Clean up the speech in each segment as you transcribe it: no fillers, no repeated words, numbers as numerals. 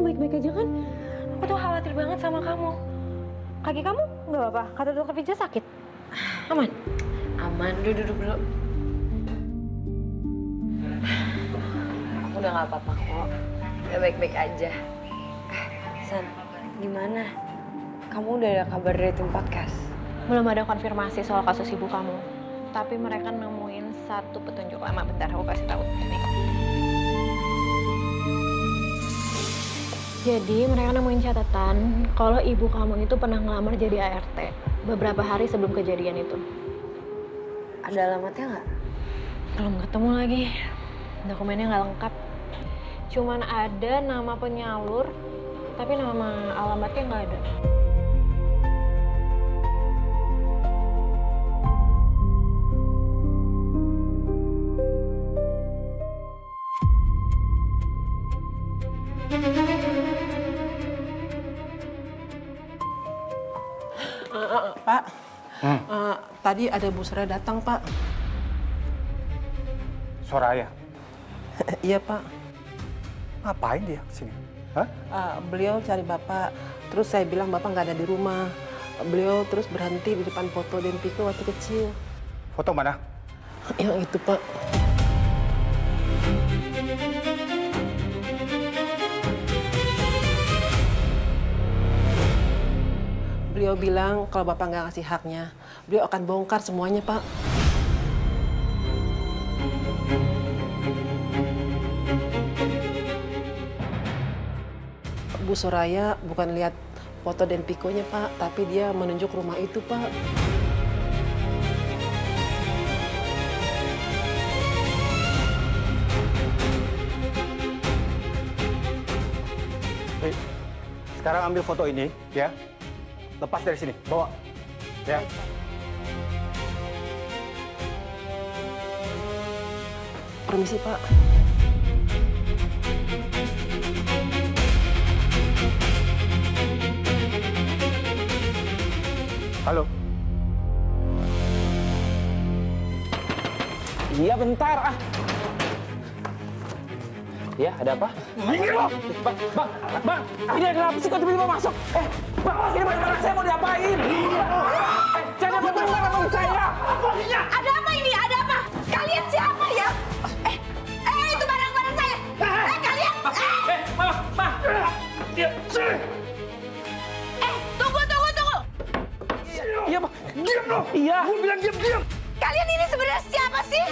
baik-baik aja kan? Aku tuh khawatir banget sama kamu. Kaki kamu nggak apa-apa? Kata dokter Vija sakit? Aman? Aman, duduk dulu. Aku udah gak apa-apa kok. Udah baik-baik aja. San, gimana? Kamu udah ada kabar dari tim podcast? Belum ada konfirmasi soal kasus ibu kamu. Tapi mereka nemuin satu petunjuk lama. Bentar, aku kasih tahu. Nih. Jadi mereka nemuin catatan kalau ibu kamu itu pernah ngelamar jadi ART beberapa hari sebelum kejadian itu. Ada alamatnya nggak? Belum ketemu lagi. Dokumennya nggak lengkap. Cuman ada nama penyalur, tapi nama alamatnya nggak ada. Pak, tadi ada Bu Soraya datang, Pak. Soraya? Iya, Pak. Ngapain dia kesini? Hah? Beliau cari Bapak, terus saya bilang Bapak nggak ada di rumah. Beliau terus berhenti di depan foto Denpiko waktu kecil. Foto mana? Yang itu, Pak. Beliau bilang kalau Bapak nggak ngasih haknya, beliau akan bongkar semuanya, Pak. Bu Soraya bukan lihat foto Denpiko-nya, Pak, tapi dia menunjuk rumah itu, Pak. Hei, sekarang ambil foto ini, ya. Lepas dari sini, bawa. Ya. Permisi, Pak. Halo. Iya bentar ah. Ya ada apa? Bang, ini ada apa sih kok tiba-tiba masuk? Bang, ini barang saya mau diapain? Jangan berbuat sama saya. Ada apa ini? Ada apa? Kalian siapa ya? Itu barang-barang saya. Kalian. Bang. Tunggu. Iya, Bang. Diam dong. Iya. Gue bilang diam. Kalian ini sebenarnya siapa sih?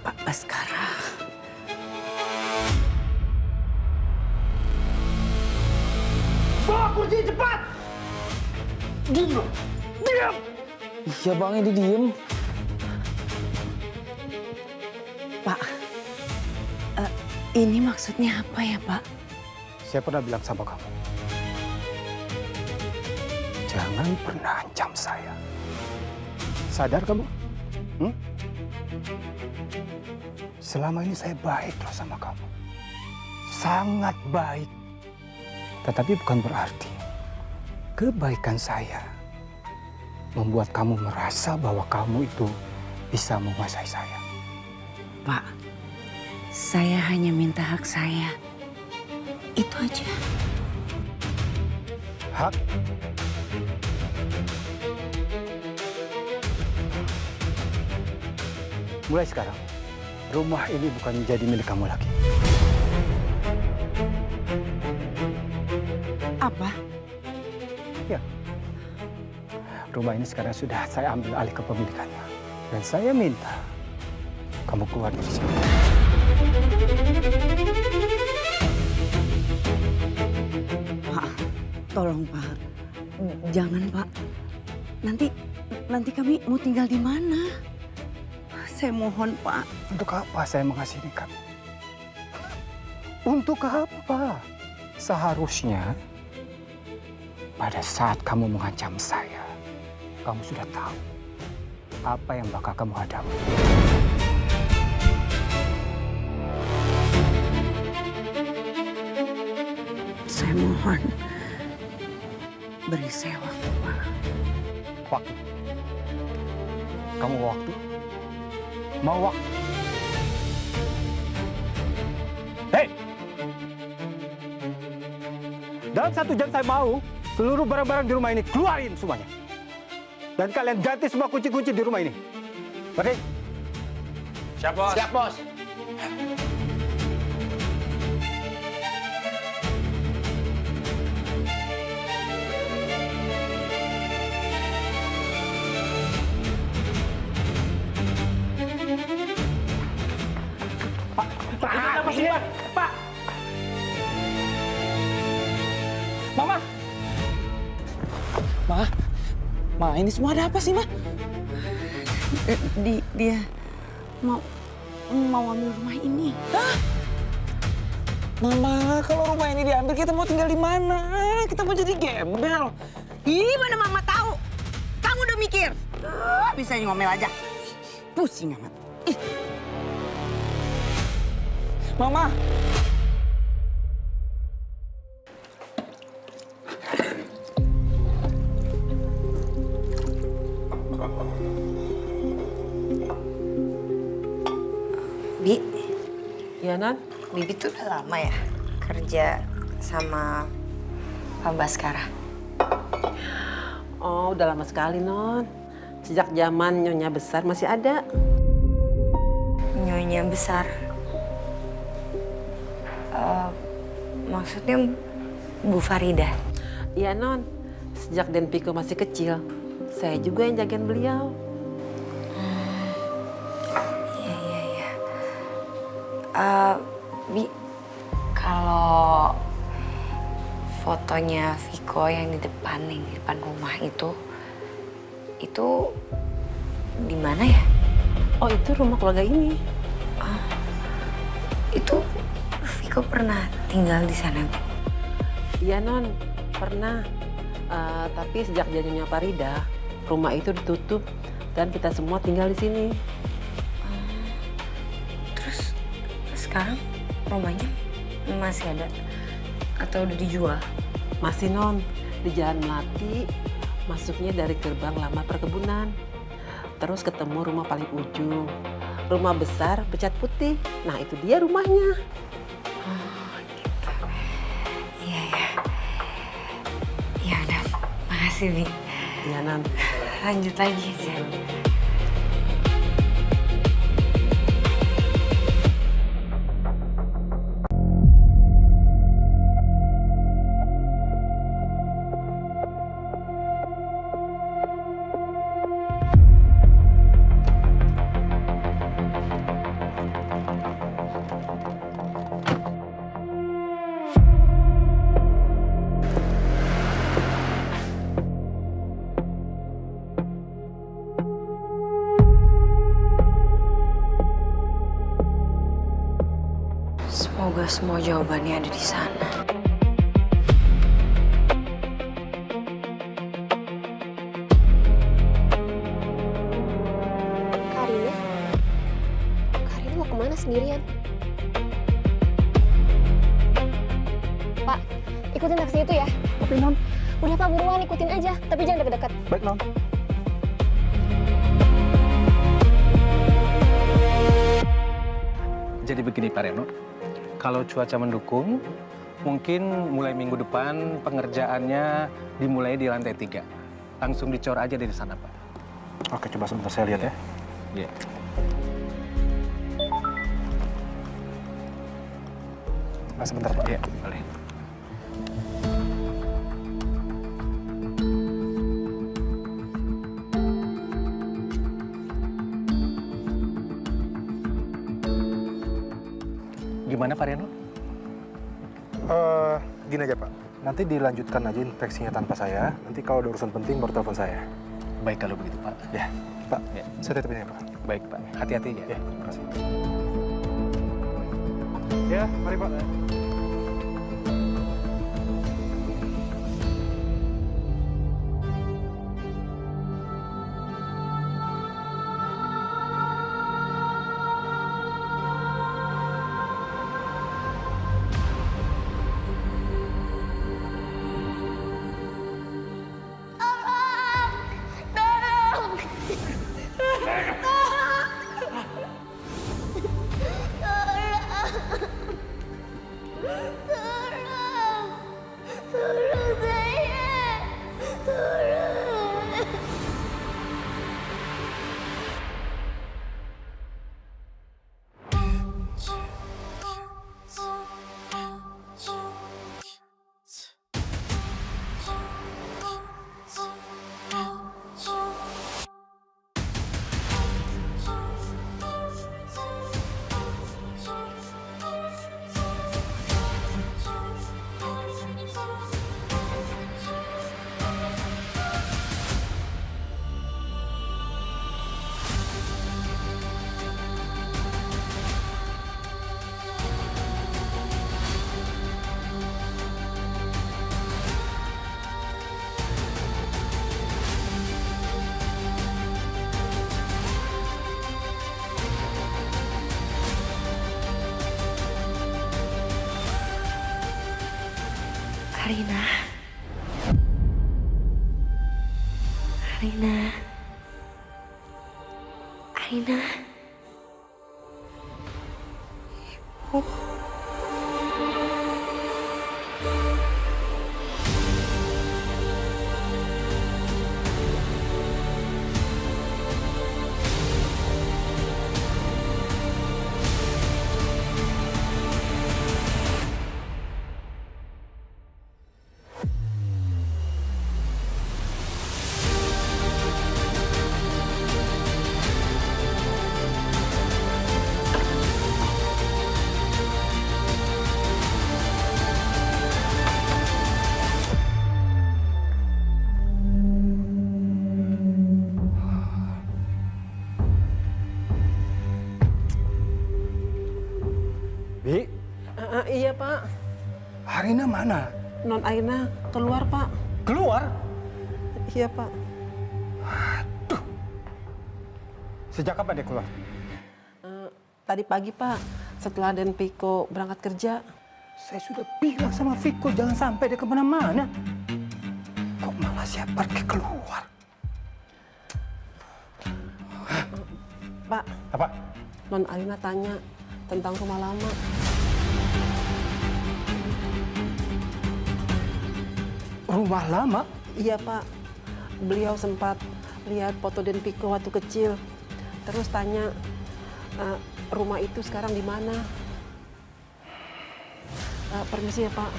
Pak Baskara. Bawa kursi cepat! Diam dong! Diam! Iya Bang, ini diem. Pak, ini maksudnya apa ya, Pak? Saya pernah bilang sama kamu. Jangan pernah ancam saya. Sadar kamu? Selama ini saya baik loh sama kamu. Sangat baik. Tetapi bukan berarti kebaikan saya membuat kamu merasa bahwa kamu itu bisa menguasai saya. Pak, saya hanya minta hak saya. Itu aja. Hak? Mulai sekarang, rumah ini bukan menjadi milik kamu lagi. Apa? Ya. Rumah ini sekarang sudah saya ambil alih kepemilikannya. Dan saya minta kamu keluar dari sini. Pak, tolong Pak. Jangan Pak. Nanti kami mau tinggal di mana? Saya mohon Pak. Untuk apa saya mengasihi kamu? Untuk apa? Seharusnya pada saat kamu mengancam saya, kamu sudah tahu apa yang bakal kamu hadapi. Saya mohon beri saya waktu Pak. Waktu. Kamu mau waktu? Mau waktu? Hei! Dalam 1 jam saya mau seluruh barang-barang di rumah ini keluarin semuanya. Dan kalian ganti semua kunci-kunci di rumah ini. Oke? Siap, Bos. Siap, Bos. Pak, ini apa sih, Pak? Pak! Mama! Ma, ini semua ada apa sih, Ma? Dia mau ambil rumah ini. Hah? Mama, kalau rumah ini diambil, kita mau tinggal di mana? Kita mau jadi gembel. Ih, mana mama tahu? Kamu udah mikir? Bisa ngomel aja. Pusing amat. Ih. Mama! Bi, Iya, Non? Bibi tuh udah lama ya kerja sama Pak Baskara. Oh, udah lama sekali, Non. Sejak zaman Nyonya besar masih ada. Nyonya besar. Maksudnya Bu Farida. Iya, Non. Sejak Den Piko masih kecil, saya juga yang jagain beliau. Iya. Bi, kalau fotonya Viko yang di depan rumah itu di mana ya? Oh, itu rumah keluarga ini. Itu Viko pernah tinggal di sana, Bu? Iya, Non. Pernah. Tapi sejak jadinya Farida, rumah itu ditutup dan kita semua tinggal di sini. Terus sekarang rumahnya masih ada atau udah dijual? Masih, Non. Di Jalan Melati, masuknya dari gerbang lama perkebunan. Terus ketemu rumah paling ujung. Rumah besar bercat putih. Nah, itu dia rumahnya. Oh, gitu. Iya. Ya udah, makasih, Bi. Iya, Non. Lanjut lagi aja. Semoga semua jawabannya ada di sana. Karina mau kemana sendirian? Pak, ikutin taksi itu ya. Tapi, Non. Udah Pak, buruan ikutin aja, tapi jangan deket-deket. Baik, Non. Jadi begini, Pak Reno. Kalau cuaca mendukung, mungkin mulai minggu depan pengerjaannya dimulai di lantai 3. Langsung dicor aja dari sana, Pak. Oke, coba sebentar saya lihat ya. Iya. Sebentar, Pak. Iya, boleh. Gimana, Pak Reno? Gini aja, Pak. Nanti dilanjutkan aja inspeksinya tanpa saya. Nanti kalau ada urusan penting baru telepon saya. Baik kalau begitu, Pak. Ya, Pak. Ya. Saya titipin ya, Pak. Baik, Pak. Hati-hati ya. Ya, terima kasih. Ya, mari, Pak. Arina. Arina. Arina. Ibu. Bi, Iya Pak, Arina mana? Non Aina keluar Pak. Keluar? Iya Pak. Sejak kapan dia keluar? Tadi pagi Pak, setelah Den Piko berangkat kerja. Saya sudah bilang sama Viko jangan sampai dia kemana-mana. Kok malah siap pergi keluar? Pak, Apa? Non Aina tanya tentang rumah lama. Rumah lama? Iya Pak, beliau sempat lihat foto Den Piko waktu kecil. Terus tanya, rumah itu sekarang di mana? Permisi ya Pak.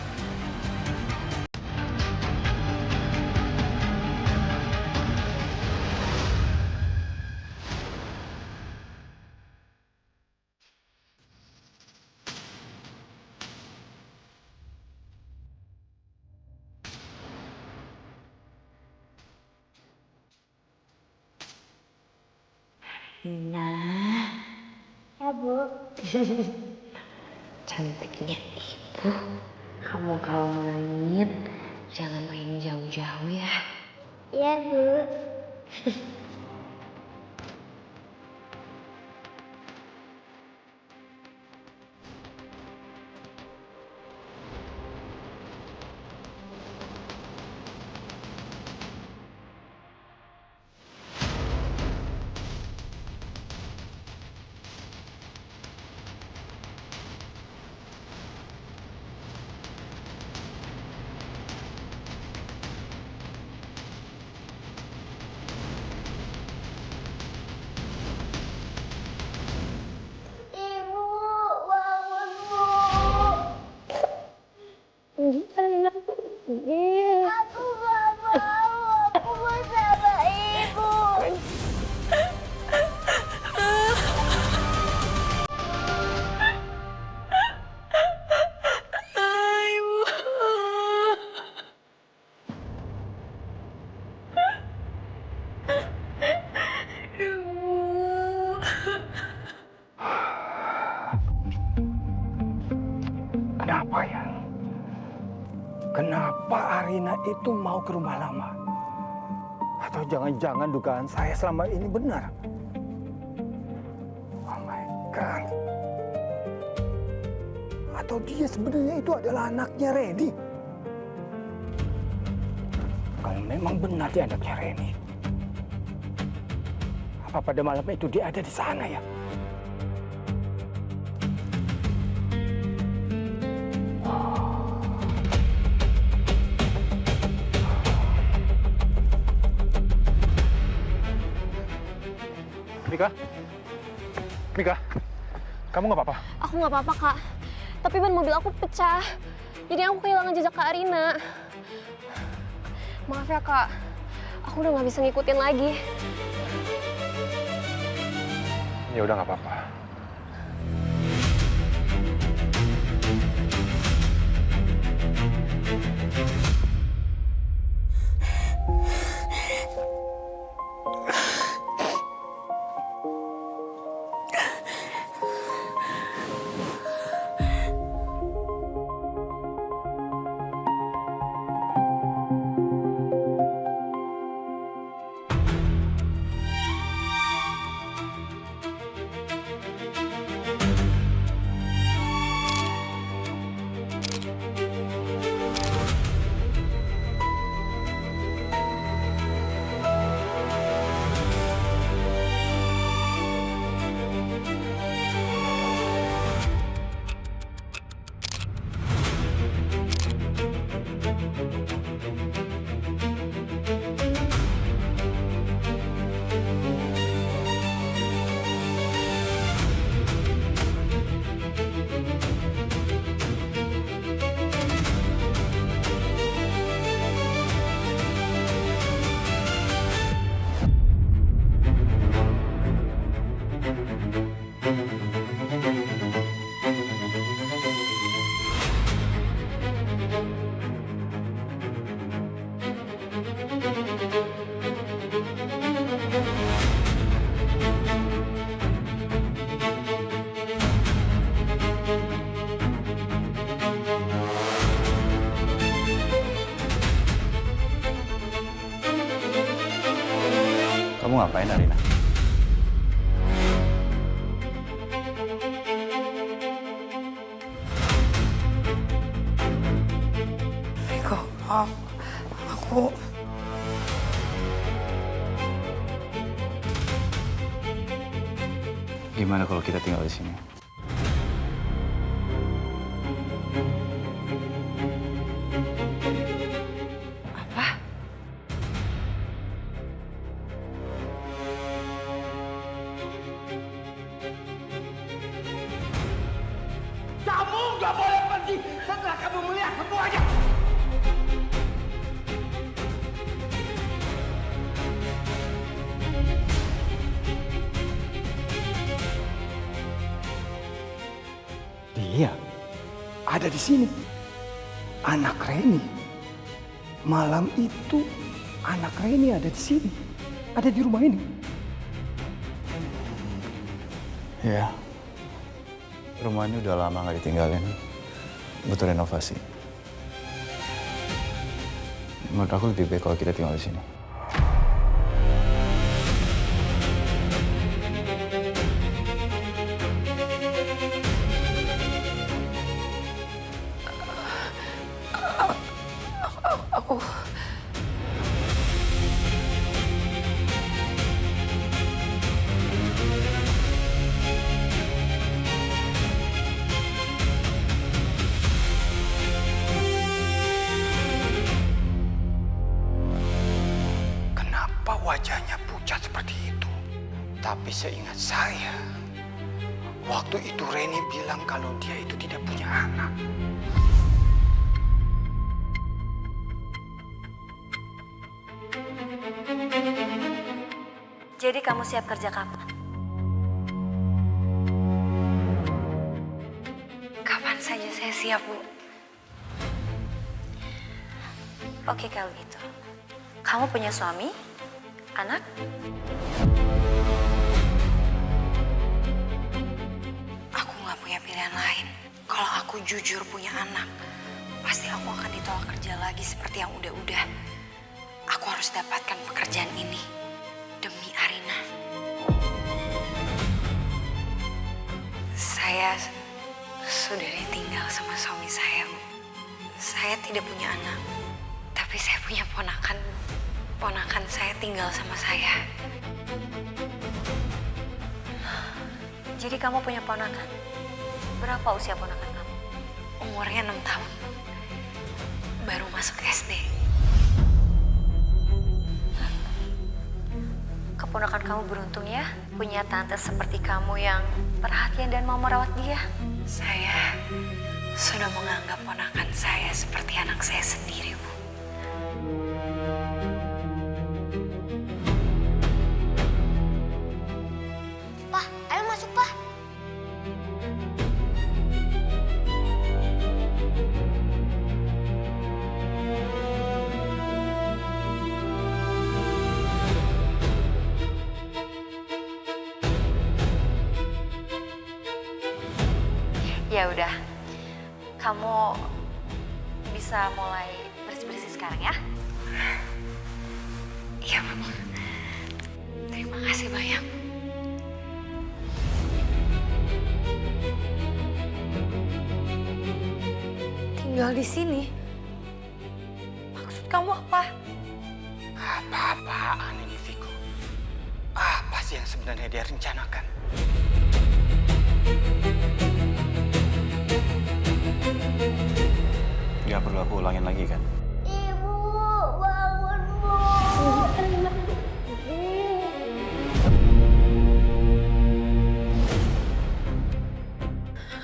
Nah, ya Bu. Cantiknya ibu. Kamu kalau main, jangan main jauh-jauh ya. Iya Bu. Ibu, bangun Bu. Aku gak mau, aku mau sama ibu. Kenapa ya? Kenapa Arina itu mau ke rumah lama? Atau jangan-jangan dugaan saya selama ini benar? Oh my God. Atau dia sebenarnya itu adalah anaknya Reni? Kalau memang benar dia anaknya Reni, apa pada malam itu dia ada di sana ya? Mika? Mika? Kamu nggak apa-apa? Aku nggak apa-apa, Kak. Tapi ban mobil aku pecah. Jadi aku kehilangan jejak Kak Arina. Maaf ya, Kak. Aku udah nggak bisa ngikutin lagi. Ya udah nggak apa-apa. ngapain, Arina? Viko, aku... Gimana kalau kita tinggal di sini? Apa? Kamu nggak boleh pergi setelah kamu melihat semuanya. Dia ada di sini. Anak Reni. Malam itu anak Reni ada di sini. Ada di rumah ini. Ya. Rumah ini udah lama nggak ditinggalin. Butuh renovasi. Menurut aku lebih baik kalau kita tinggal di sini. Aku... Kenapa wajahnya pucat seperti itu? Tapi seingat saya, waktu itu Reni bilang kalau dia itu tidak punya anak. Jadi kamu siap kerja kapan? Kapan saja saya siap, Bu. Oke kalau gitu. Kamu punya suami? Anak? Aku nggak punya pilihan lain. Kalau aku jujur punya anak, pasti aku akan ditolak kerja lagi seperti yang udah-udah. Aku harus dapatkan pekerjaan ini demi Arina. Saya sudah ditinggal sama suami saya, Bu. Saya tidak punya anak, tapi saya punya ponakan. Ponakan saya tinggal sama saya. Jadi kamu punya ponakan? Berapa usia ponakan kamu? Umurnya 6 tahun. Baru masuk SD. Keponakan kamu beruntung ya, punya tante seperti kamu yang perhatian dan mau merawat dia. Saya sudah menganggap ponakan saya seperti anak saya sendiri, Bu. Pak, ayo masuk, Pak. Ya udah, kamu bisa mulai bersih-bersih sekarang ya. Iya, Bu. Terima kasih banyak. Tinggal di sini? Maksud kamu apa? Apa-apaan ini, Viko? Apa sih yang sebenarnya dia rencanakan? Gak perlu aku ulangin lagi kan? Ibu, bangun, Bu.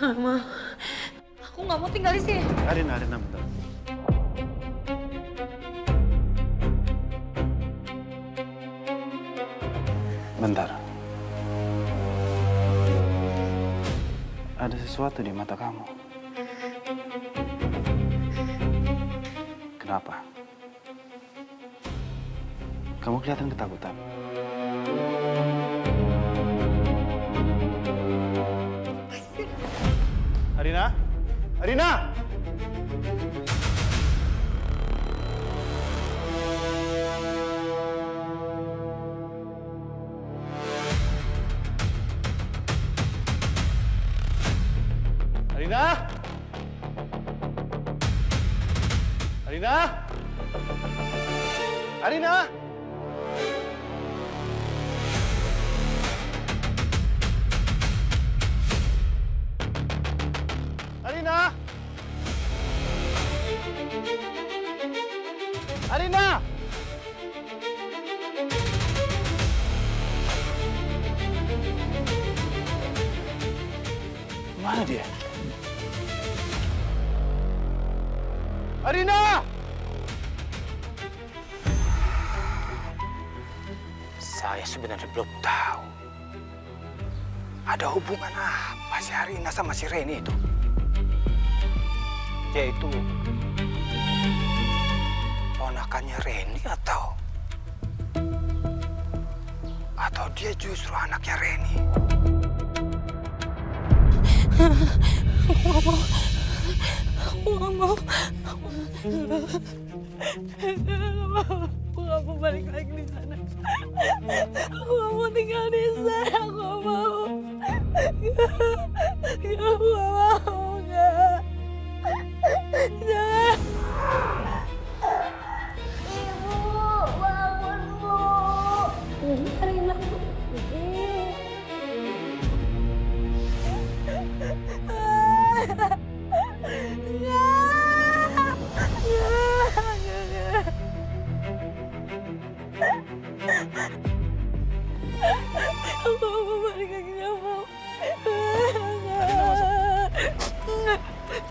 Mama, aku nggak mau tinggal di sini. Arina, bentar. Bentar. Ada sesuatu di mata kamu. Kenapa? Kamu kelihatan ketakutan. Arina? Arina! Arina! Arina! Arina! Arina! Arina! Mana dia? Arina! Saya sebenarnya belum tahu. Ada hubungan apa si Arina sama si Reni itu? Dia itu ponakannya Reni atau dia justru anaknya Reni? Aku nggak mau balik lagi di sana. Aku nggak mau tinggal di sana. Aku nggak mau. Aku nggak mau. Jangan. Ibu, bangun, Bu. Arina. Aku mau balik lagi, nggak mau.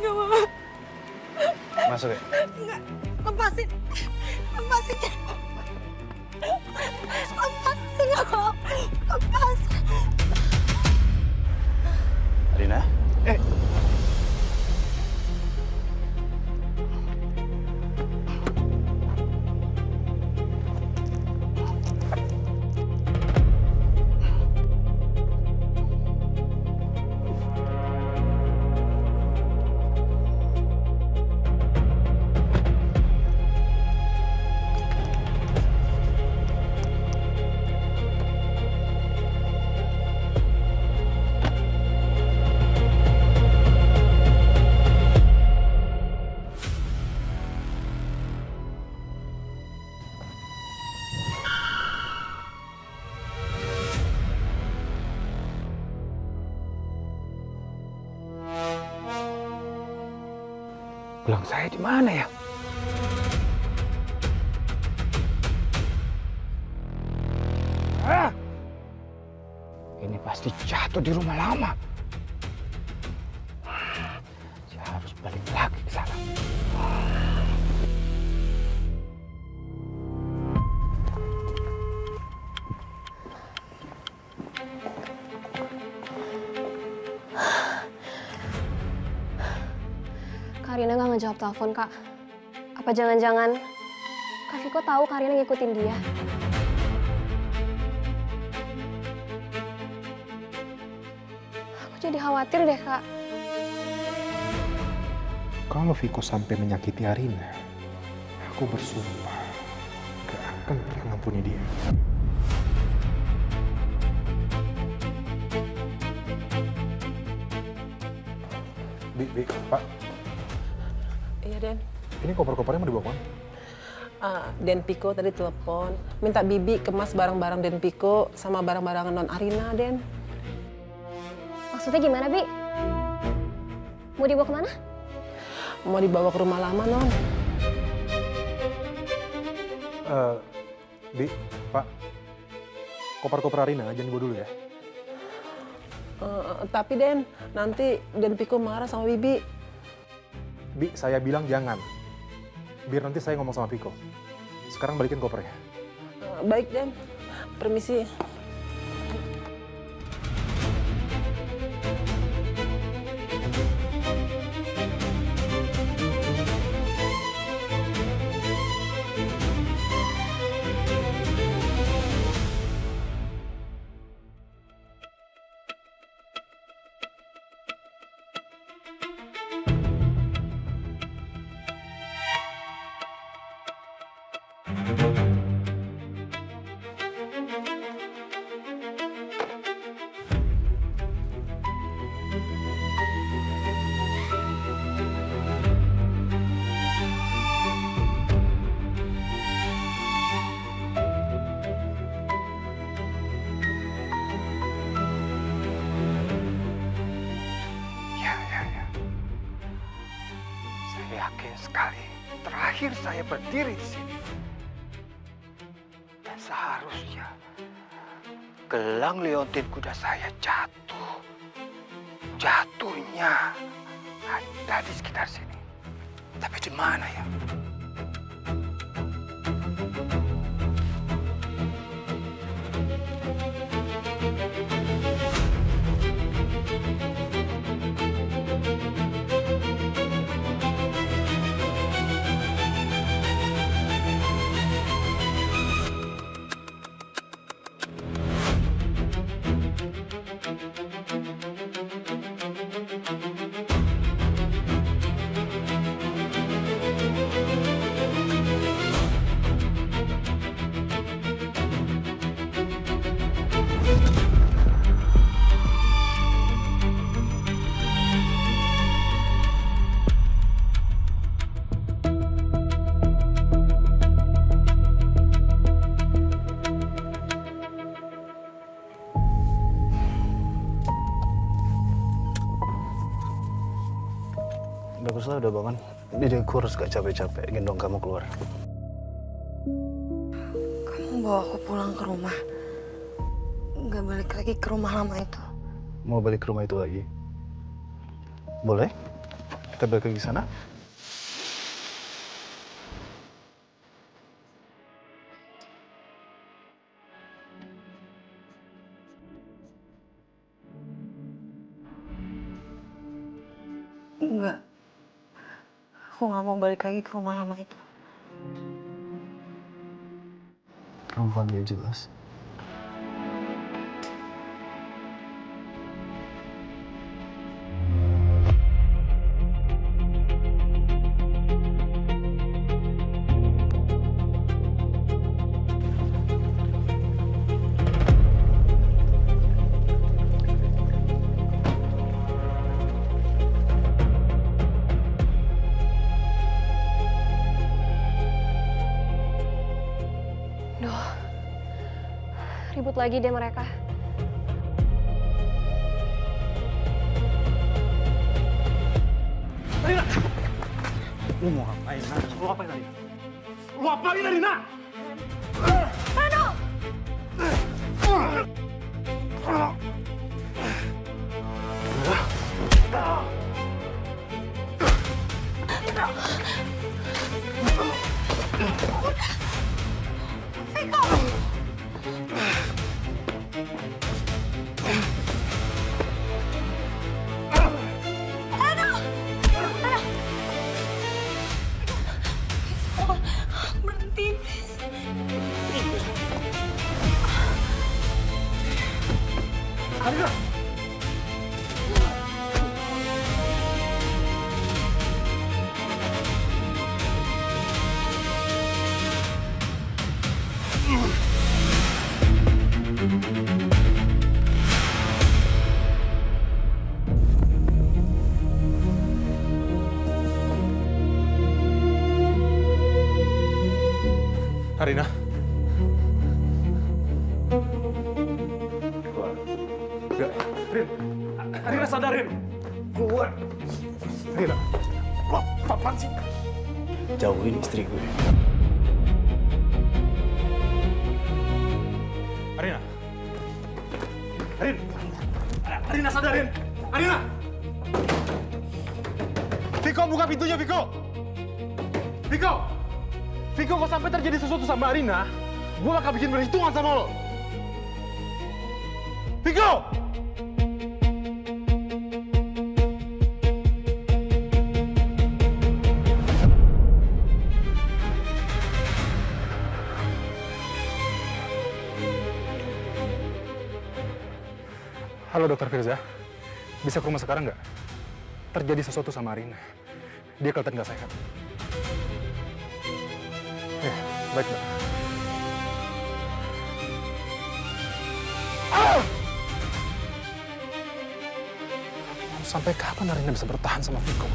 Nggak mau. Masuk ya? Nggak, lepasin. Lepasin. Lepasin, nggak mau. Lepasin. Arina? Gelang saya di mana ya? Ini pasti jatuh di rumah lama. Saya harus balik lagi ke sana. Karina nggak ngejawab telepon, Kak. Apa jangan-jangan Kak Viko tahu Karina ngikutin dia? Aku jadi khawatir deh, Kak. Kalau Viko sampai menyakiti Arina, aku bersumpah gak akan pernah ngampuni dia. Pak. Iya, Den. Ini koper-kopernya mau dibawa kemana? Den Piko tadi telepon, minta Bibi kemas barang-barang Den Piko sama barang-barang non Arina, Den. Maksudnya gimana, Bi? Mau dibawa kemana? Mau dibawa ke rumah lama, Non. Bi, Pak. Koper-koper Arina jangan dibawa dulu ya. Tapi, Den, nanti Den Piko marah sama Bibi. Bi, saya bilang jangan. Biar nanti saya ngomong sama Piko. Sekarang balikin kopernya. Baik, Den. Permisi. sekali terakhir saya berdiri di sini. Dan seharusnya gelang liontin kuda saya jatuh. Jatuhnya ada di sekitar sini. Tapi di mana ya? Baguslah udah bangun. Jadi aku harus gak capek-capek gendong kamu keluar. Kamu bawa aku pulang ke rumah. Nggak balik lagi ke rumah lama itu. Mau balik ke rumah itu lagi? Boleh? Kita balik lagi ke sana? Enggak. Aku nggak mau balik lagi ke rumah lama itu. Perempuan dia jelas. Duh, ribut lagi deh mereka. Rina! Lu mau ngapain, Nak? Lu ngapain tadi? Lu ngapain tadi, Nak? Berhenti, please. Arina. Rina sadarin. Keluar. Rina. Lo apaan sih? Jauhin istri gue. Arina. Arina sadarin. Arina. Viko, buka pintunya, Viko! Viko! Viko, kalau sampai terjadi sesuatu sama Arina, gue bakal bikin perhitungan sama lo. Viko! Halo, Dokter Firza. Bisa ke rumah sekarang nggak? Terjadi sesuatu sama Arina. Dia kelihatan nggak sehat. Baik, Mbak. Sampai kapan Arina bisa bertahan sama Viko?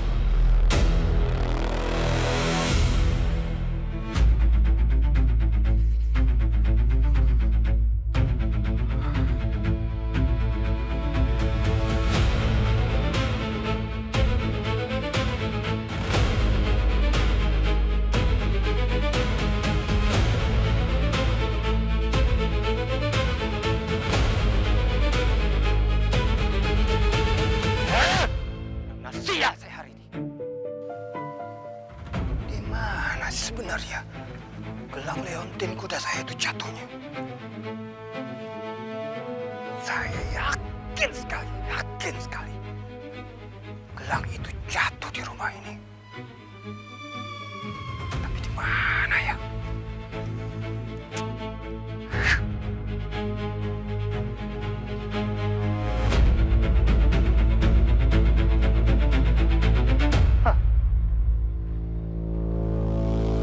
saya itu jatuhnya. Saya yakin sekali, gelang itu jatuh di rumah ini. Tapi di mana ya?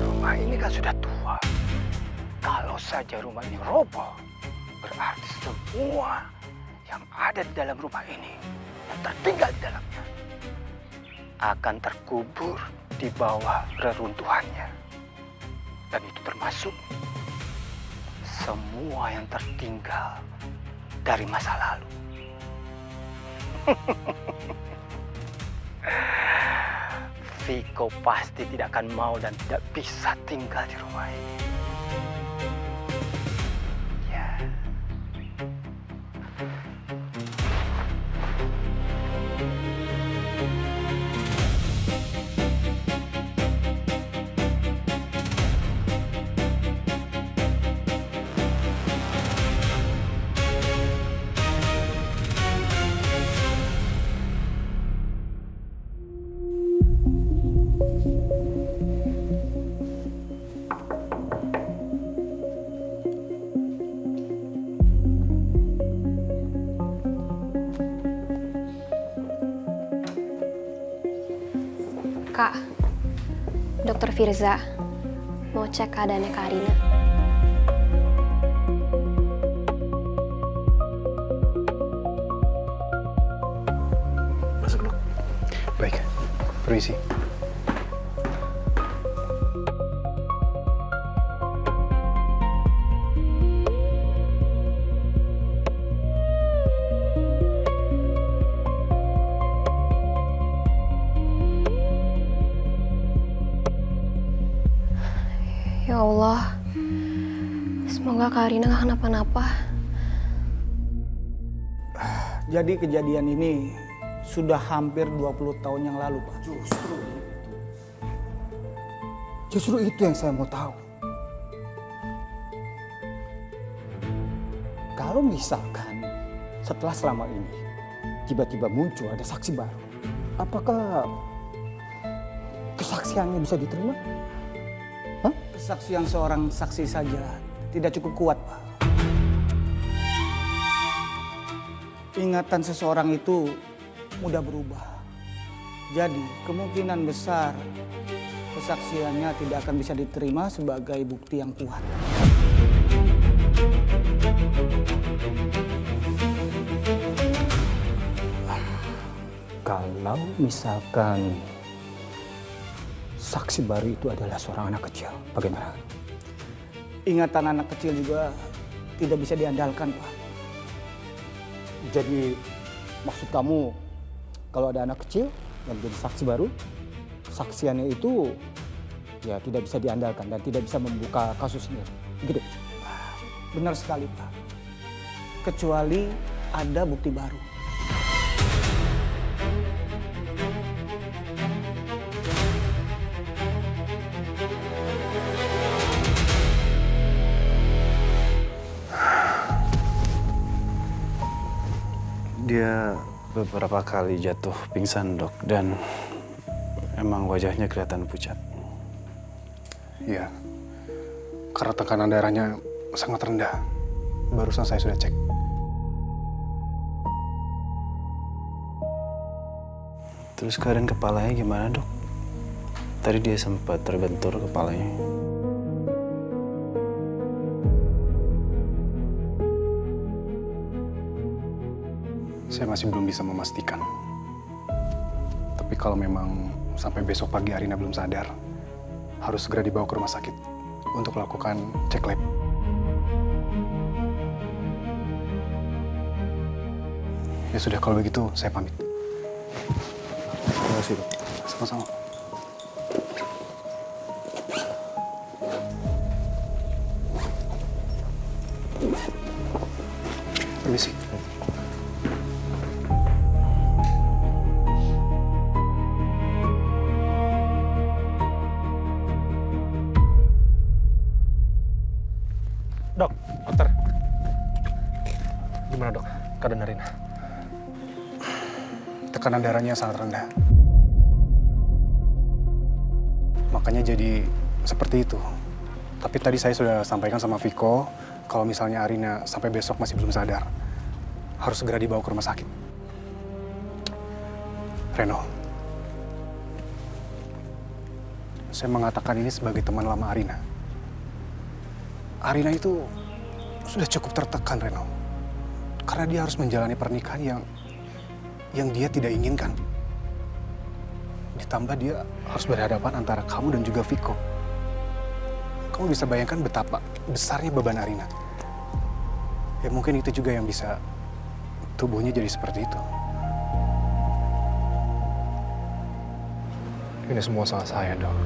Rumah ini kan sudah tua. Kalau saja rumah ini roboh, berarti semua yang ada di dalam rumah ini, yang tertinggal di dalamnya, akan terkubur di bawah reruntuhannya. Dan itu termasuk semua yang tertinggal dari masa lalu. Viko pasti tidak akan mau dan tidak bisa tinggal di rumah ini. Ya. Kak, Dokter Firza mau cek keadaannya Kak Arina. Masuk, Dok. Baik, permisi. Ya Allah, semoga Kak Arina gak kenapa-napa. Jadi kejadian ini sudah hampir 20 tahun yang lalu, Pak. Justru itu yang saya mau tahu. Kalau misalkan setelah selama ini tiba-tiba muncul ada saksi baru, apakah kesaksiannya bisa diterima? Kesaksian seorang saksi saja tidak cukup kuat, Pak. Ingatan seseorang itu mudah berubah. Jadi kemungkinan besar kesaksiannya tidak akan bisa diterima sebagai bukti yang kuat. Kalau misalkan saksi baru itu adalah seorang anak kecil, bagaimana? Ingatan anak kecil juga tidak bisa diandalkan, Pak. Jadi maksud kamu kalau ada anak kecil yang menjadi saksi baru, kesaksiannya itu ya tidak bisa diandalkan dan tidak bisa membuka kasusnya, gitu? Benar sekali, Pak. Kecuali ada bukti baru. Dia beberapa kali jatuh pingsan, Dok, dan emang wajahnya kelihatan pucat. Iya, karena tekanan darahnya sangat rendah. Barusan saya sudah cek. Terus keadaan kepalanya gimana, Dok? Tadi dia sempat terbentur kepalanya. Saya masih belum bisa memastikan. Tapi kalau memang sampai besok pagi Arina belum sadar, harus segera dibawa ke rumah sakit untuk melakukan cek lab. Ya sudah, kalau begitu saya pamit. Terima kasih, Dok. Sama-sama. Permisi. Gimana dok, keadaan Arina? Tekanan darahnya sangat rendah. Makanya jadi seperti itu. Tapi tadi saya sudah sampaikan sama Viko, kalau misalnya Arina sampai besok masih belum sadar, harus segera dibawa ke rumah sakit. Reno, saya mengatakan ini sebagai teman lama Arina. Arina itu sudah cukup tertekan, Reno. Karena dia harus menjalani pernikahan yang dia tidak inginkan. Ditambah dia harus berhadapan antara kamu dan juga Viko. Kamu bisa bayangkan betapa besarnya beban Arina. Ya mungkin itu juga yang bisa tubuhnya jadi seperti itu. Ini semua salah saya, Dok.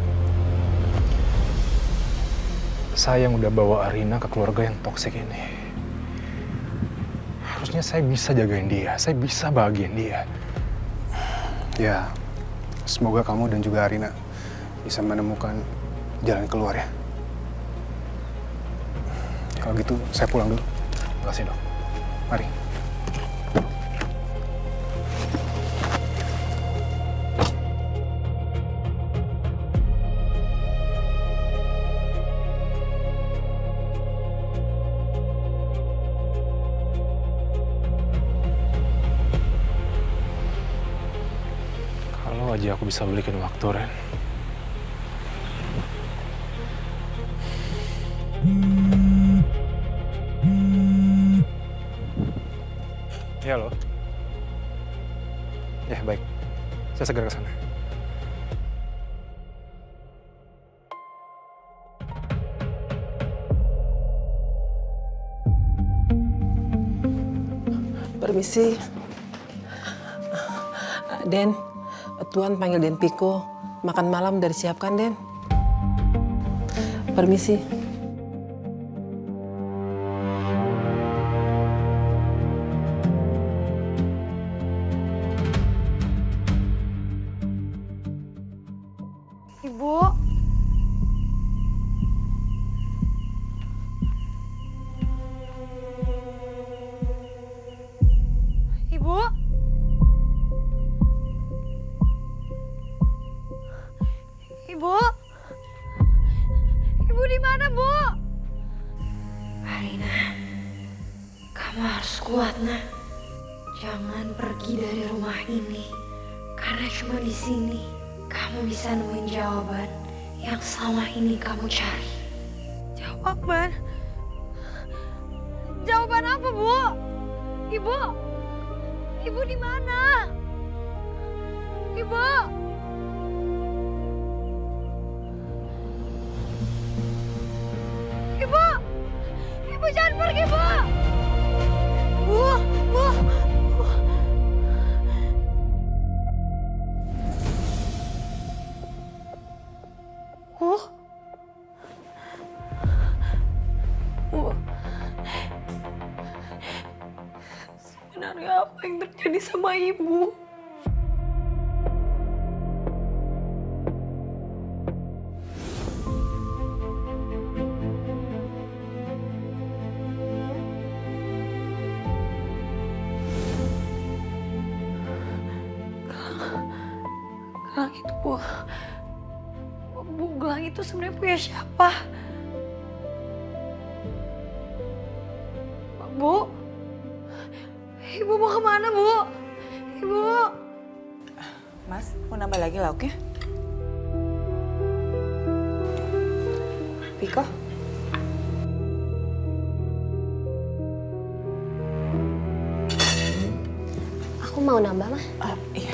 Saya yang udah bawa Arina ke keluarga yang toksik ini. Harusnya saya bisa jagain dia, saya bisa bahagiain dia. Ya, semoga kamu dan juga Arina bisa menemukan jalan keluar ya. Kalau gitu, saya pulang dulu. Terima kasih, Dok. Mari. Kalau aja aku bisa balikin waktu, Ren. Ya, halo. Ya, baik. Saya segera ke sana. Permisi. Den, Tuan panggil Den Piko. Makan malam udah disiapkan, Den. Permisi. Ibu. Ibu. Ibu. Ibu di mana, Bu? Arina, kamu harus kuat, Nak. Jangan pergi dari rumah ini. Karena cuma di sini kamu bisa nemuin jawaban yang selama ini kamu cari. Jawaban? Jawaban apa, Bu? Ibu? Ibu di mana? Ibu? Ibu! Ibu jangan pergi, Bu! Bu! Bu! Bu! Bu! Sebenarnya apa yang terjadi sama Ibu? Gelang itu, Bu. Bu, gelang itu sebenarnya punya siapa? Bu? Ibu mau kemana, Bu? Ibu? Mas, mau nambah lagi lauknya? Piko? Aku mau nambah, Mah. Iya.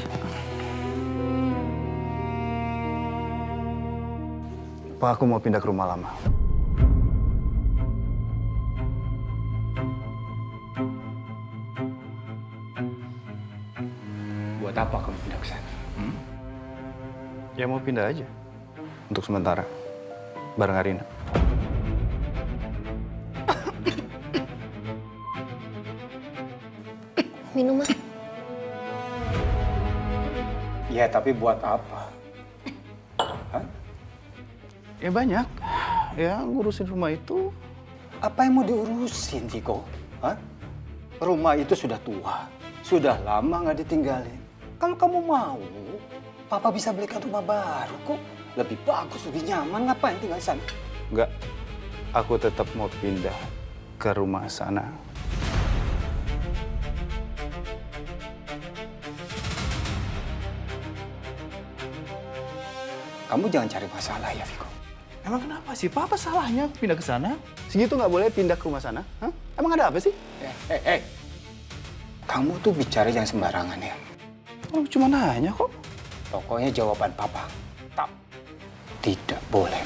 Pak, aku mau pindah ke rumah lama. Buat apa kamu pindah ke sana? Ya mau pindah aja. Untuk sementara. Bareng Arina. Minum, Mah. Ya, tapi buat apa? Ya banyak. Ya ngurusin rumah itu. Apa yang mau diurusin, Viko? Hah? Rumah itu sudah tua, sudah lama nggak ditinggalin. Kalau kamu mau, Papa bisa belikan rumah baru kok. Lebih bagus, lebih nyaman. Ngapain tinggal di sana? Enggak, aku tetap mau pindah ke rumah sana. Kamu jangan cari masalah ya, Viko. Emang kenapa sih? Papa salahnya aku pindah ke sana? Segitu nggak boleh pindah ke rumah sana? Hah? Emang ada apa sih? Kamu tuh bicara jangan sembarangan ya. Oh, cuma nanya kok. Pokoknya jawaban Papa, tak, tidak boleh.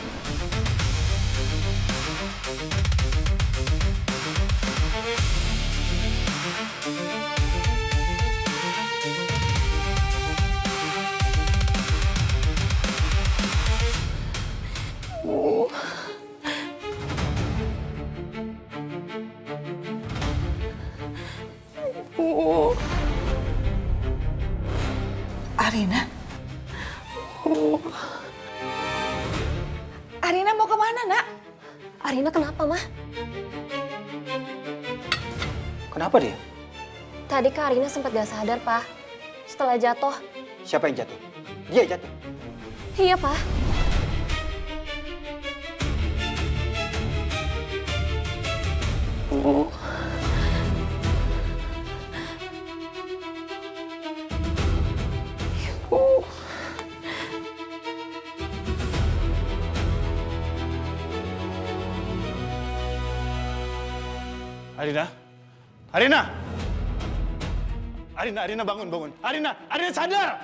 Arina? Arina mau kemana, nak? Arina kenapa, Mah? Kenapa dia? Tadi Kak Arina sempat gak sadar, Pak. Setelah jatuh. Siapa yang jatuh? Dia jatuh. Iya, Pak. Arina? Arina! Arina bangun, bangun. Arina sadar!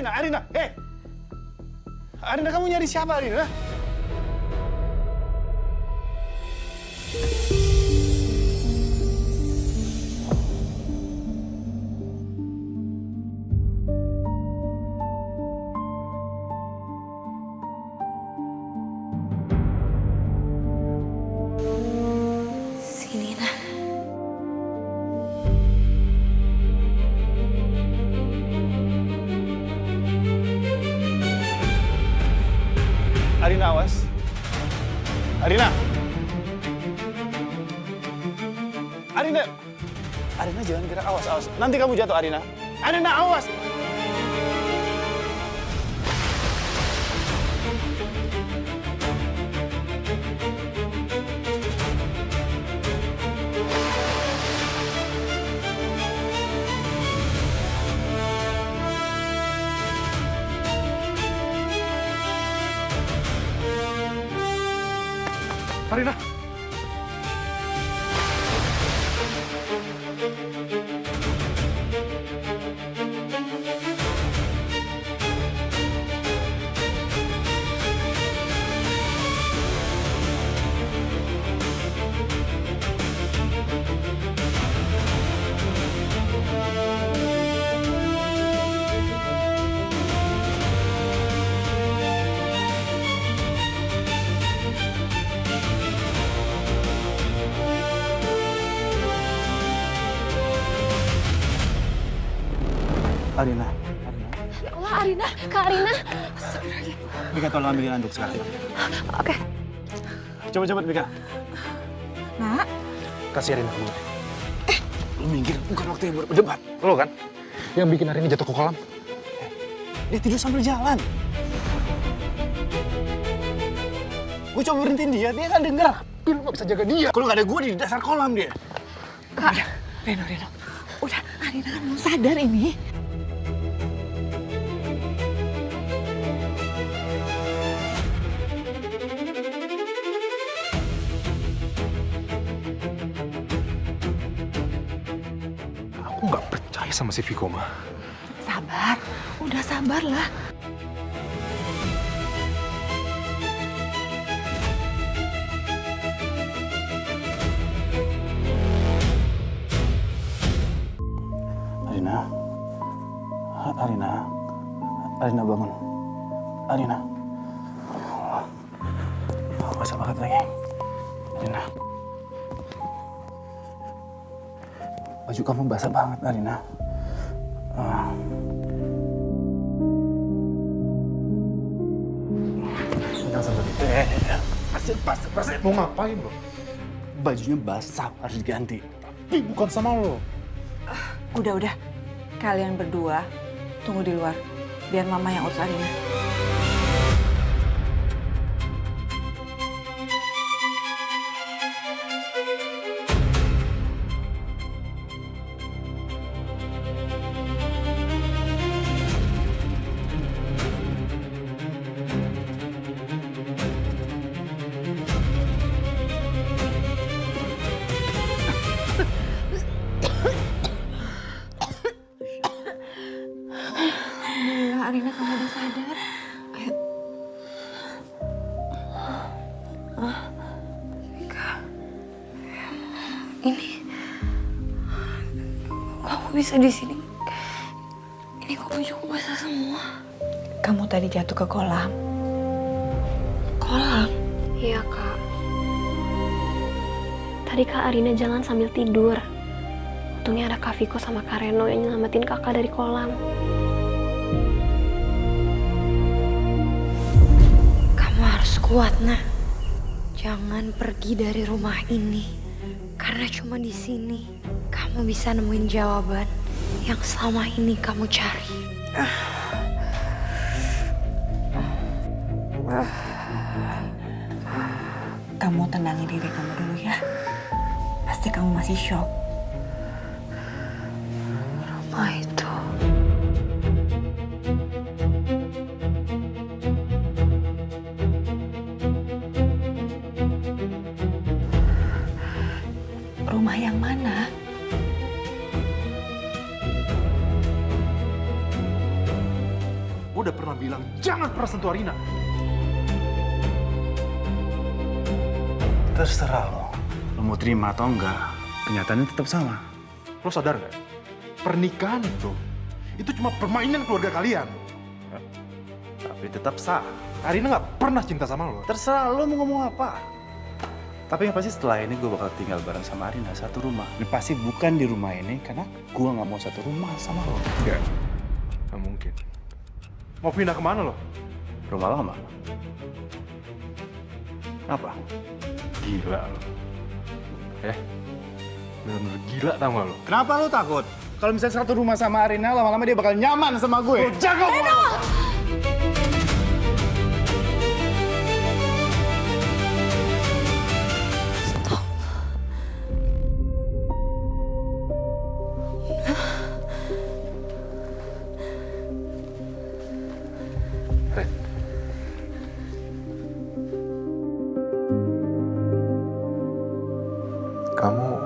Arina, hei! Arina, kamu nyari siapa, Arina? Sini, Nah. Arina, awas. Arina! Arina jangan gerak, awas. Nanti kamu jatuh, Arina. Arina, awas! Arina! Arina. Ya Allah, Arina. Kak Arina. Mika, tolong ambilin anduk sekarang. Oke. Cepet, Mika. Nak? Kasih Arina dulu. Lu minggir, bukan waktu yang berdebat. Lo kan? Yang bikin Arina jatuh ke kolam. Dia tidur sambil jalan. Gue coba berhentiin dia nggak denger. Tapi lu nggak bisa jaga dia. Kalau nggak ada gue di dasar kolam dia. Kak. Reno. Udah, Arina kan belum sadar ini. Aku nggak percaya sama si Viko, Ma. Sabar, udah sabarlah. Arina bangun. Arina. Basah banget lagi. Arina. Baju kamu basah banget, Arina. Jangan sampai pasir. Mau ngapain lo? Bajunya basah, harus diganti. Tapi bukan sama lo. Udah. Kalian berdua tunggu di luar. Biar mama yang urus Arina. Alhamdulillah, Arina kamu udah sadar. Ayo. Ini kok aku bisa di sini? Ini kok bajuku basah semua? Kamu tadi jatuh ke kolam. Kolam? Iya, Kak. Tadi Kak Arina jalan sambil tidur. Untungnya ada Kak Viko sama Kak Reno yang nyelamatin kakak dari kolam. Kamu harus kuat, Nak. Jangan pergi dari rumah ini. Karena cuma di sini kamu bisa nemuin jawaban yang selama ini kamu cari. Kamu tenangin diri kamu dulu ya. Pasti kamu masih shock. Rumah itu. Rumah yang mana? Gue udah pernah bilang jangan pernah sentuh Arina. Terserah lo. Lo mau terima atau enggak, kenyataannya tetap sama. Lo sadar nggak? Pernikahan itu cuma permainan keluarga kalian. Tapi tetap sah. Arina nggak pernah cinta sama lo. Terserah lo mau ngomong apa. Tapi yang pasti setelah ini gue bakal tinggal bareng sama Arina satu rumah. Dan pasti bukan di rumah ini karena gue nggak mau satu rumah sama lo. Enggak, nggak mungkin. Mau pindah kemana lo? Rumah lama. Apa? Gila lo. Bener-bener gila tau gak lo? Kenapa lo takut? Kalau misalnya satu rumah sama Arina, lama-lama dia bakal nyaman sama gue. Jago! Kamu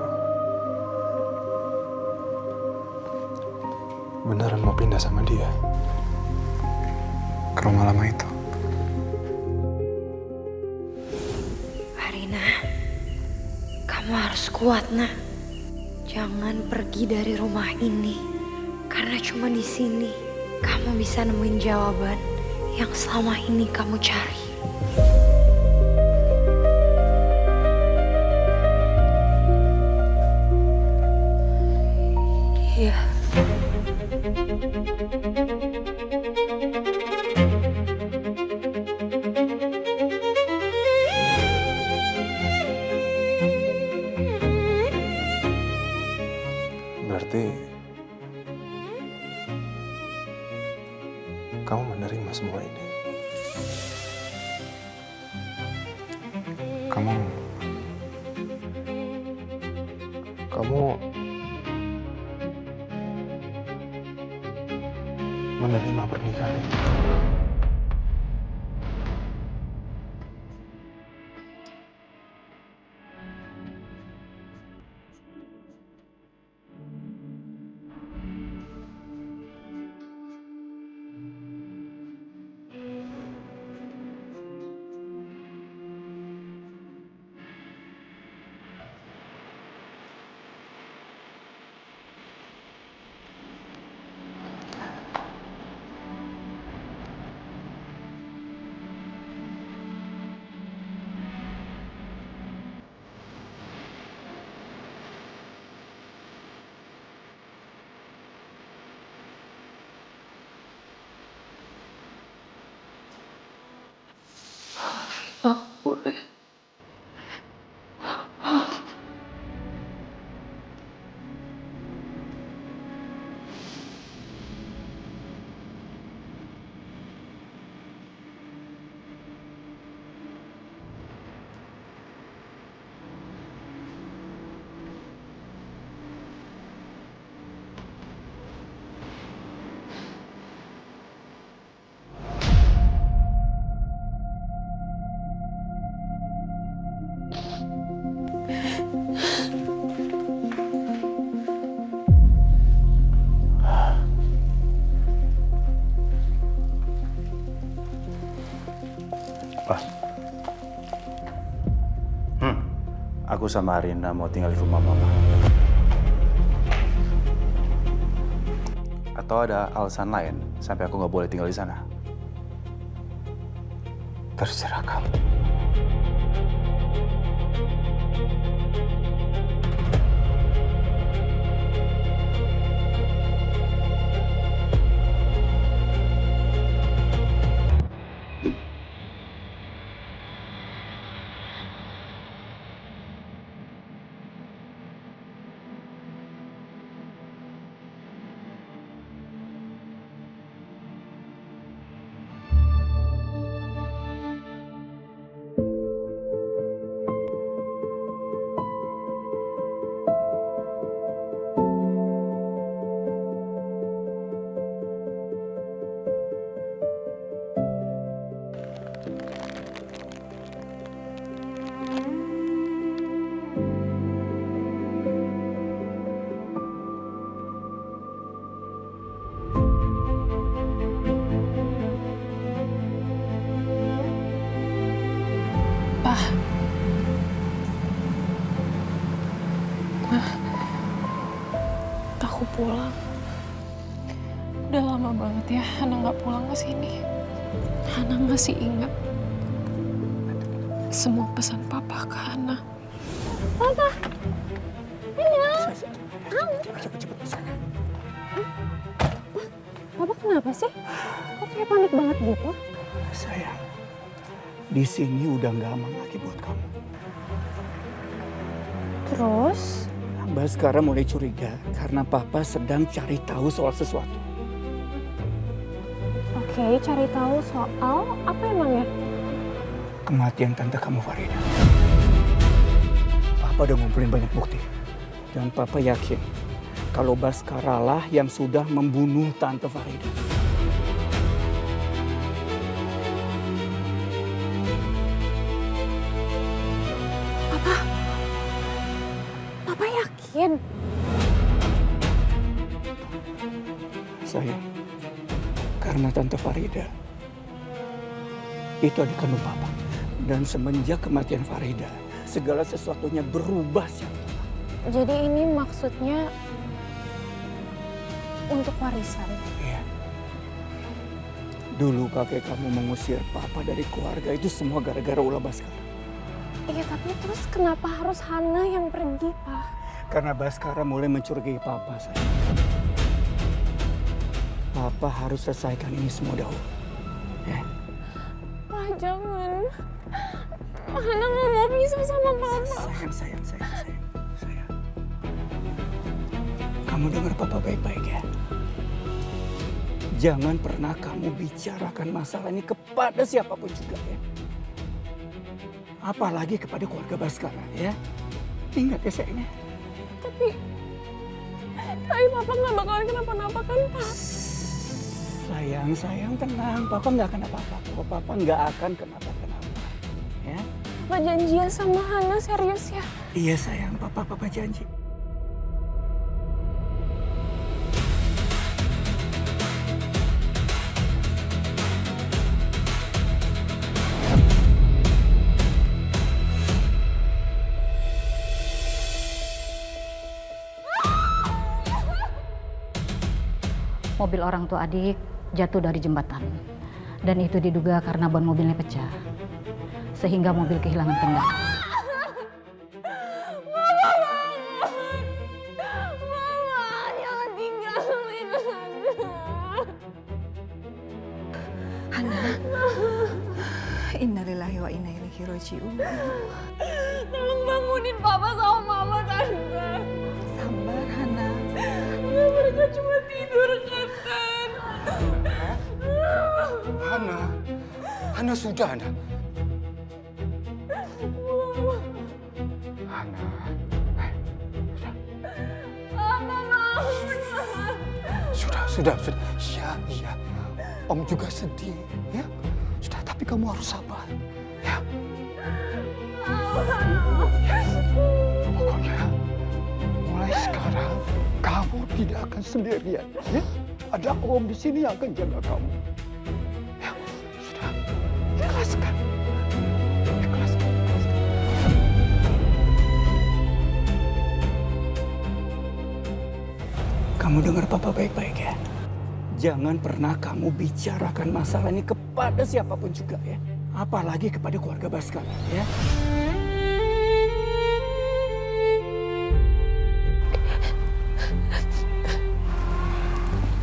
beneran mau pindah sama dia? Ke rumah lama itu? Arina, kamu harus kuat, Nak. Jangan pergi dari rumah ini. Karena cuma di sini kamu bisa nemuin jawaban yang selama ini kamu cari. Iya. Berarti kamu menerima semua ini. Kamu menerima pernikahan ini. boleh. Aku sama Arina mau tinggal di rumah mama. Atau ada alasan lain sampai aku nggak boleh tinggal di sana? Terserah kamu. Aku pulang. Udah lama banget ya Hana nggak pulang ke sini. Hana masih ingat semua pesan papa ke Hana. Papa, Hana, Cepet ke sana. Papa kenapa sih? Kok kayak panik banget gitu? Sayang, di sini udah nggak aman lagi buat kamu. Terus? Baskara mulai curiga karena papa sedang cari tahu soal sesuatu. Oke, cari tahu soal apa emangnya? Kematian tante kamu Farida. Papa udah ngumpulin banyak bukti. Dan papa yakin kalau Baskara lah yang sudah membunuh tante Farida. Papa yakin? Sayang, karena tante Farida itu adik kandung papa. Dan semenjak kematian Farida, segala sesuatunya berubah siapa. Jadi ini maksudnya untuk warisan? Iya. Dulu kakek kamu mengusir papa dari keluarga itu semua gara-gara ulah Baskara. Iya, tapi terus kenapa harus Hana yang pergi, Pak? Karena Baskara mulai mencurigai papa, sayang. Papa harus selesaikan ini semua dahulu. Ya. Pak, jangan. Hana nggak mau pisah sama Papa. Sayang. Kamu dengar papa baik-baik ya. Jangan pernah kamu bicarakan masalah ini kepada siapapun juga ya. Apalagi kepada keluarga Baskara ya. Ingat ya sayangnya. Tapi Papa nggak bakalan kenapa-napa kan, Pak? Sayang, tenang. Papa nggak kenapa-apa. Papa nggak akan kenapa-kenapa. Ya. Papa janjian sama Hana, serius ya? Iya sayang, papa janji. Mobil orang tua adik jatuh dari jembatan. Dan itu diduga karena ban mobilnya pecah. Sehingga mobil kehilangan kendali. Mama, jangan tinggalin Hana. Hana, Innalillahi wa inna ilaihi raji'un. Tolong bangunin papa sama mama, Tante. Sabar, Hana. Nggak, mereka cuma tidur kan, Tan. Hana sudah, Hana. Hana. Mama mau. Sudah. Iya. Om juga sedih, ya. Sudah, tapi kamu harus sabar, ya. Pokoknya, mulai sekarang kamu tidak akan sendirian, ya. Ada Om di sini yang akan jaga kamu. Ya, sudah. Ikhlaskan. Kamu dengar Papa baik-baik ya. Jangan pernah kamu bicarakan masalah ini kepada siapapun juga ya. Apalagi kepada keluarga Baskara ya.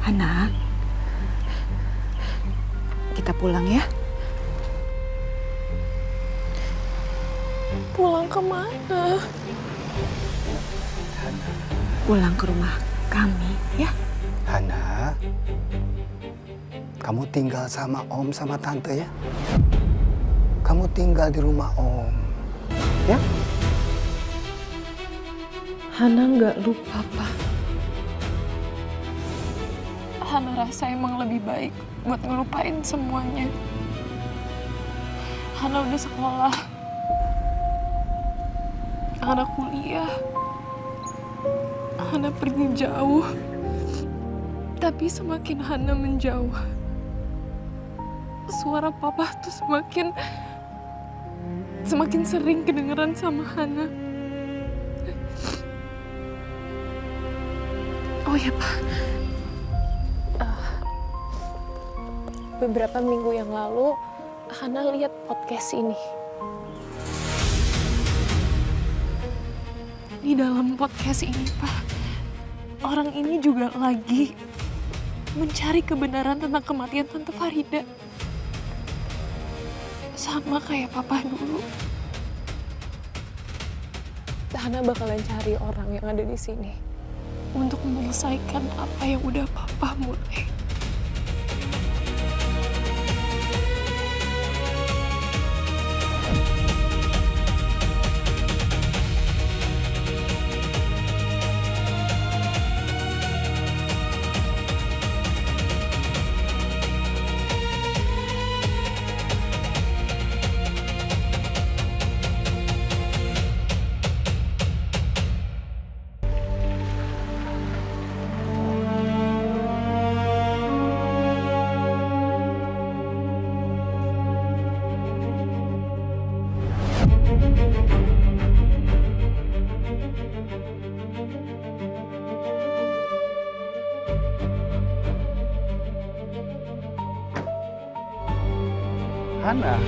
Hana, kita pulang ya. Pulang kemana? Pulang ke rumah kami ya. Hana, kamu tinggal sama Om sama Tante ya. Kamu tinggal di rumah Om, ya. Hana nggak lupa, Pak. Hana rasa emang lebih baik buat ngelupain semuanya. Hana udah sekolah. Hana kuliah. Hana pergi jauh. Tapi semakin Hana menjauh, suara Papa tuh semakin sering kedengeran sama Hana. Oh ya, Pak. Beberapa minggu yang lalu, Hana lihat podcast ini. Di dalam podcast ini, Pak, orang ini juga lagi mencari kebenaran tentang kematian Tante Farida. Sama kayak Papa dulu. Hana bakalan cari orang yang ada di sini untuk menyelesaikan apa yang udah Papa mulai. Hana.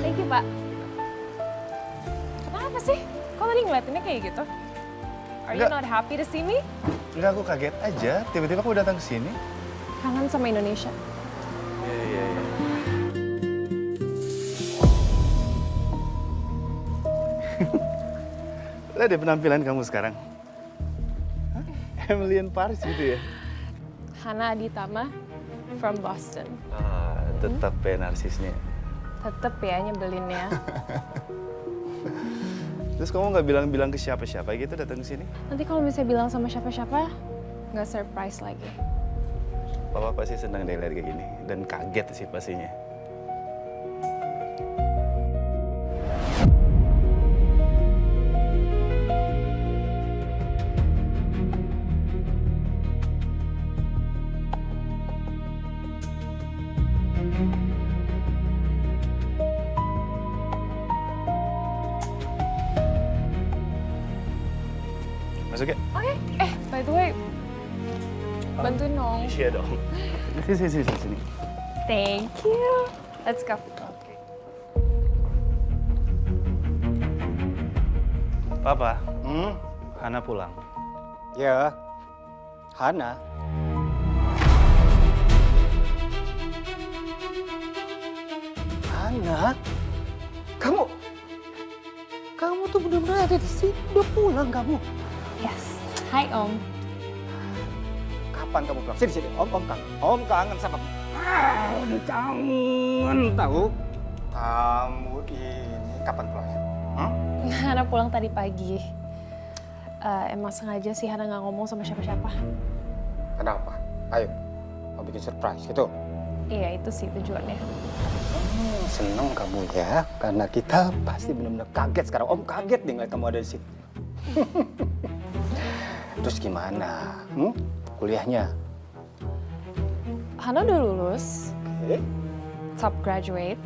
Thank you, Pak. Kenapa sih? Kok tadi ngeliatinnya kayak gitu? Are you not happy to see me? Enggak, aku kaget aja. Tiba-tiba aku datang ke sini. Kangen sama Indonesia. Iya. Lihat deh penampilan kamu sekarang. Hah? Emily in Paris gitu ya? Hana Aditama from Boston. Tetap ya narsisnya. Tetep ya nyebelinnya. Terus kamu nggak bilang-bilang ke siapa-siapa gitu datang ke sini? Nanti kalau misalnya bilang sama siapa-siapa, nggak surprise lagi. Papa pasti senang deh lihat kayak gini dan kaget sih pastinya. Masuk ya? Oke. By the way, bantuin dong. Iya dong. Sini. Thank you. Let's go. Papa, Hana pulang. Ya, Hana. Hana, kamu tuh benar-benar ada di sini. Udah pulang kamu. Yes. Hai Om. Kapan kamu pulang? Sini, Om kangen. Om kangen sama kamu. Udah kangen tahu. Kamu ini kapan pulangnya? Hana pulang tadi pagi. Emang sengaja sih Hana nggak ngomong sama siapa-siapa. Kenapa? Ayo, mau bikin surprise gitu. Iya, itu sih tujuannya. Seneng kamu ya, karena kita pasti benar-benar kaget sekarang. Om kaget nih ngeliat kamu ada di sini. Terus gimana? Kuliahnya? Hana udah lulus. Oke. Top graduate.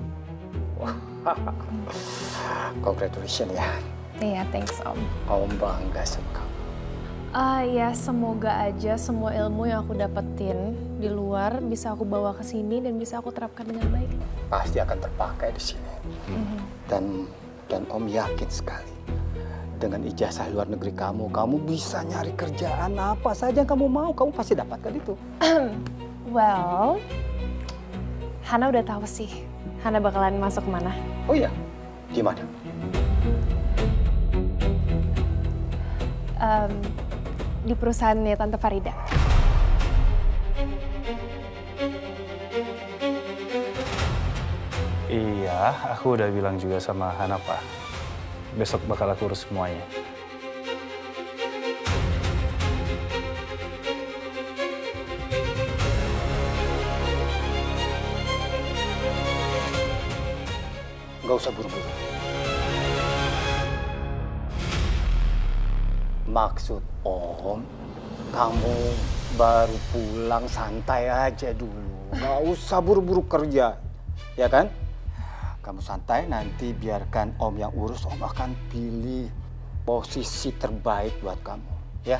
Congratulations ya. Iya, thanks Om. Om bangga sama kamu. Ya semoga aja semua ilmu yang aku dapetin di luar bisa aku bawa ke sini dan bisa aku terapkan dengan baik. Pasti akan terpakai di sini. Dan Om yakin sekali dengan ijazah luar negeri kamu bisa nyari kerjaan apa saja yang kamu mau, kamu pasti dapatkan itu. Well, Hana udah tahu sih Hana bakalan masuk kemana. Oh iya? Gimana? Di perusahaannya Tante Farida. Iya, aku udah bilang juga sama Hana, Pak. Besok bakal aku urus semuanya. Nggak usah buru-buru. Maksud Om, kamu baru pulang santai aja dulu. Nggak usah buru-buru kerja, ya kan? Kamu santai, nanti biarkan Om yang urus. Om akan pilih posisi terbaik buat kamu, ya.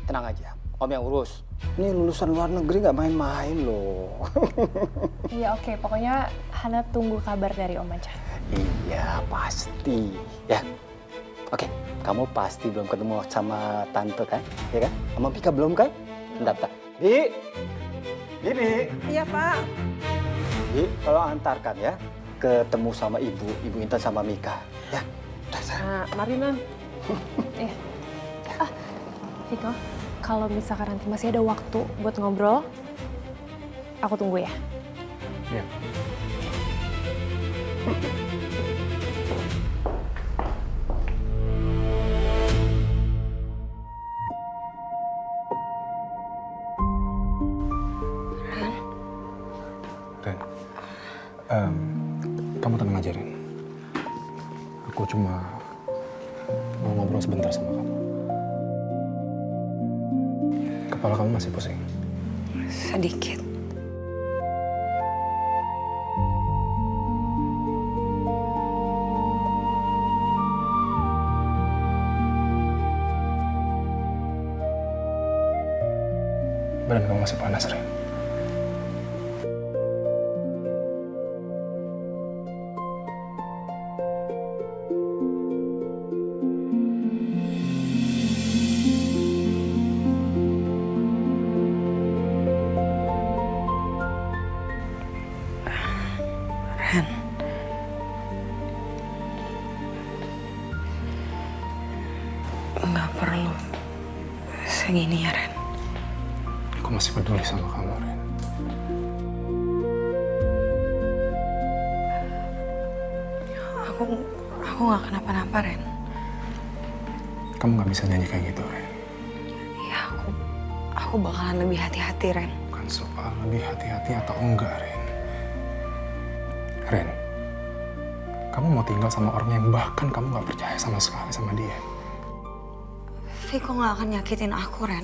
Tenang aja, Om yang urus. Ini lulusan luar negeri nggak main-main loh. Iya oke, pokoknya Hana tunggu kabar dari Om aja. Iya pasti, ya. Oke, kamu pasti belum ketemu sama Tante kan? Ya kan? Sama Mika belum kan? Daftar. Bi! Iya, Pak. Bi, kalau antarkan ya. Ketemu sama Ibu Intan sama Mika. Ya, udah sana. Mari, Non. Iya. Viko, kalau misalkan nanti masih ada waktu buat ngobrol, aku tunggu ya. Iya. Ren, kamu tenang aja, Ren. Aku cuma mau ngobrol sebentar sama kamu. Kepala kamu masih pusing? Sedikit. Badan kamu masih panas, Ren. Ren. Nggak perlu segini ya, Ren. Aku masih peduli sama kamu, Ren. Aku nggak kenapa-napa, Ren. Kamu nggak bisa nyanyi kayak gitu, Ren. Ya, aku bakalan lebih hati-hati, Ren. Bukan soal lebih hati-hati atau enggak, Ren. Ren, kamu mau tinggal sama orang yang bahkan kamu nggak percaya sama sekali sama dia. Viko nggak akan nyakitin aku, Ren.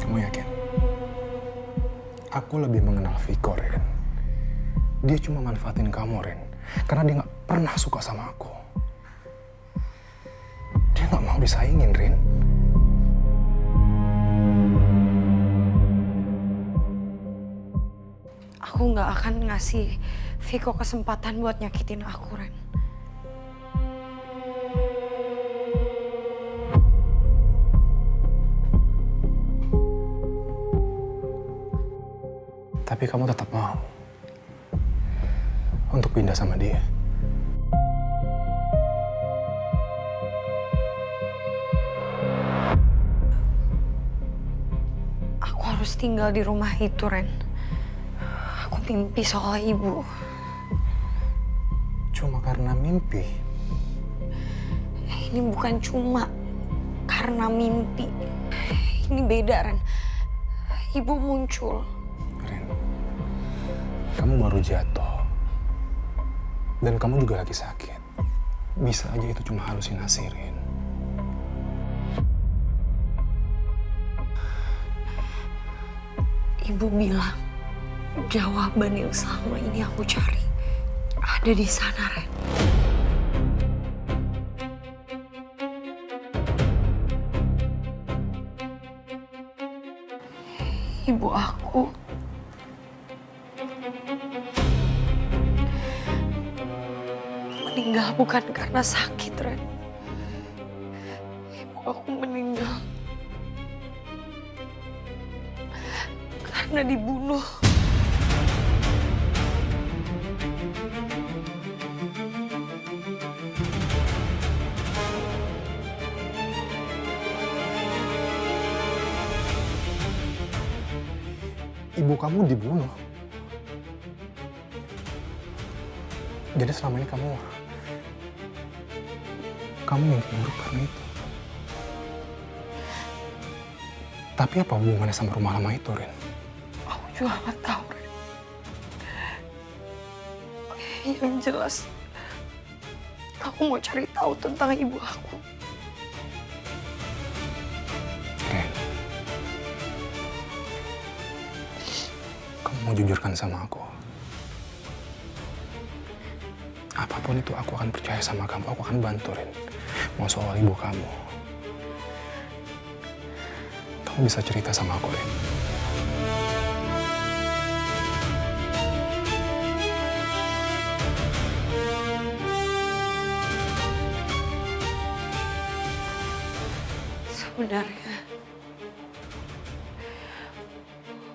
Kamu yakin? Aku lebih mengenal Viko, Ren. Dia cuma manfaatin kamu, Ren. Karena dia nggak pernah suka sama aku. Dia nggak mau disaingin, Ren. Aku nggak akan ngasih Viko kesempatan buat nyakitin aku, Ren. Tapi kamu tetap mau untuk pindah sama dia. Aku harus tinggal di rumah itu, Ren. Aku mimpi soal ibu. Cuma karena mimpi? Ini bukan cuma karena mimpi. Ini beda, Ren. Ibu muncul. Kamu baru jatuh. Dan kamu juga lagi sakit. Bisa aja itu cuma halusinasi, Rin. Ibu bilang jawaban yang selama ini aku cari ada di sana, Ren. Ibu aku meninggal bukan karena sakit, Ren. Ibu aku meninggal karena dibunuh. Ibu kamu dibunuh. Jadi selama ini kamu mimpi buruk karena itu. Tapi apa hubungannya sama rumah lama itu, Rin? Aku juga nggak tahu, Ren. Yang jelas, aku mau cari tahu tentang ibu aku. Rin, kamu mau jujurkan sama aku? Apapun itu aku akan percaya sama kamu, aku akan bantu, Rin. Mau soal ibu kamu. Kamu bisa cerita sama aku, Rin. Sebenarnya,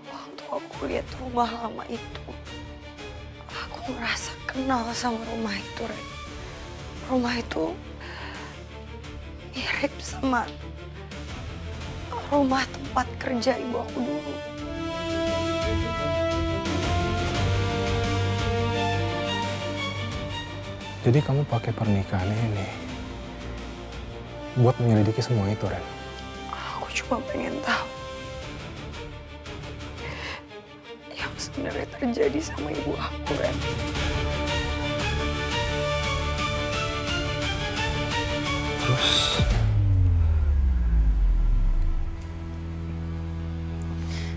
waktu aku lihat rumah lama itu, aku merasa kenal sama rumah itu, Ren. Rumah itu mirip sama rumah tempat kerja ibu aku dulu. Jadi kamu pakai pernikahan ini buat menyelidiki semua itu, Ren? Aku cuma pengen tahu yang sebenarnya terjadi sama ibu aku, Ren. Terus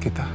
kita